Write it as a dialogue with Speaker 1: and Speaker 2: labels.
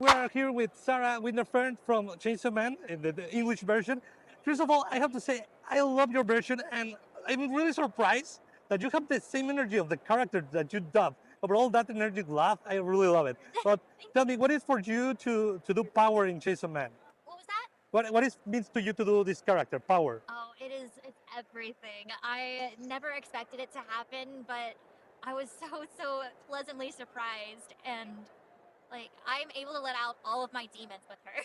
Speaker 1: We are here with Sarah Winterfern from Chainsaw Man in the English version. First of all, I have to say I love your version, and I'm really surprised that you have the same energy of the character that you dub. Overall, that energetic laugh, I really love it. But
Speaker 2: Thank
Speaker 1: tell
Speaker 2: you.
Speaker 1: me, what is for you to do power in Chainsaw Man?
Speaker 2: What was that?
Speaker 1: What is means to you to do this character power?
Speaker 2: Oh, it's everything. I never expected it to happen, but I was so pleasantly surprised and like I'm able to let out all of my demons with her.